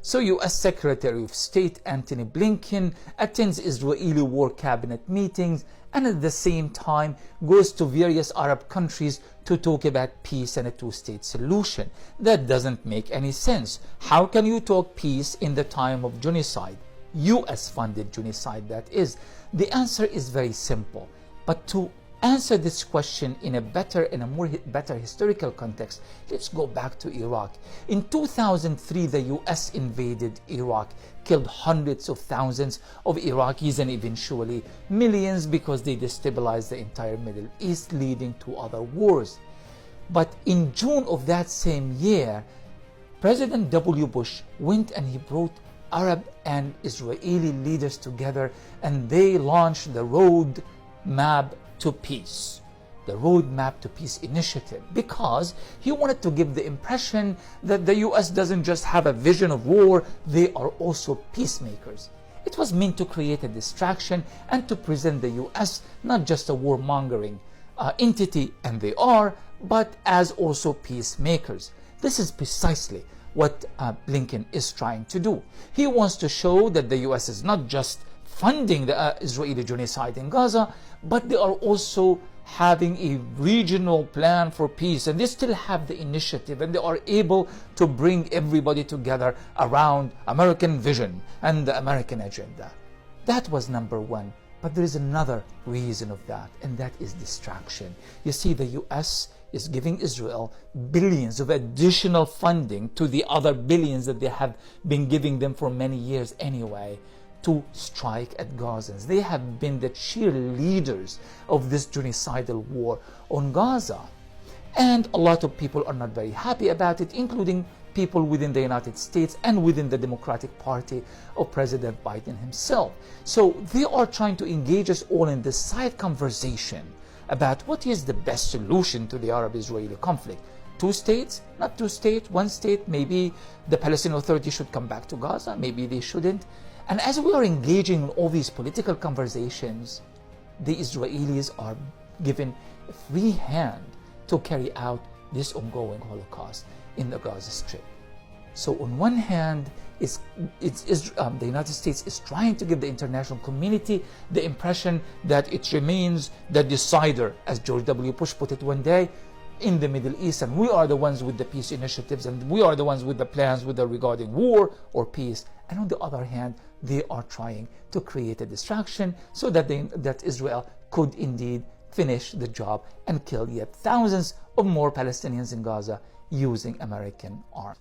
So U.S. Secretary of State Antony Blinken attends Israeli war cabinet meetings and at the same time goes to various Arab countries to talk about peace and a two-state solution. That doesn't make any sense. How can you talk peace in the time of genocide? US-funded genocide, that is. The answer is very simple. But to answer this question in a better historical context, let's go back to Iraq. In 2003, the US invaded Iraq, killed hundreds of thousands of Iraqis and eventually millions because they destabilized the entire Middle East, leading to other wars. But in June of that same year, President W. Bush went and he brought Arab and Israeli leaders together and they launched the Roadmap to Peace, the Roadmap to Peace initiative, because he wanted to give the impression that the US doesn't just have a vision of war, they are also peacemakers. It was meant to create a distraction and to present the US not just a warmongering entity, and they are, but as also peacemakers. This is precisely what Blinken is trying to do. He wants to show that the US is not just funding the Israeli genocide in Gaza, but they are also having a regional plan for peace, and they still have the initiative and they are able to bring everybody together around American vision and the American agenda. That was number one. But there is another reason of that, and that is distraction. You see, the US is giving Israel billions of additional funding to the other billions that they have been giving them for many years anyway, to strike at Gazans. They have been the cheerleaders of this genocidal war on Gaza. And a lot of people are not very happy about it, including people within the United States and within the Democratic Party of President Biden himself. So they are trying to engage us all in this side conversation about what is the best solution to the Arab-Israeli conflict. Two states, not two states, one state, maybe the Palestinian Authority should come back to Gaza, maybe they shouldn't. And as we are engaging in all these political conversations, the Israelis are given a free hand to carry out this ongoing Holocaust in the Gaza Strip. So on one hand, the United States is trying to give the international community the impression that it remains the decider, as George W. Bush put it one day, in the Middle East, and we are the ones with the peace initiatives and we are the ones with the plans regarding war or peace. And on the other hand, they are trying to create a distraction so that Israel could indeed finish the job and kill yet thousands of more Palestinians in Gaza using American arms.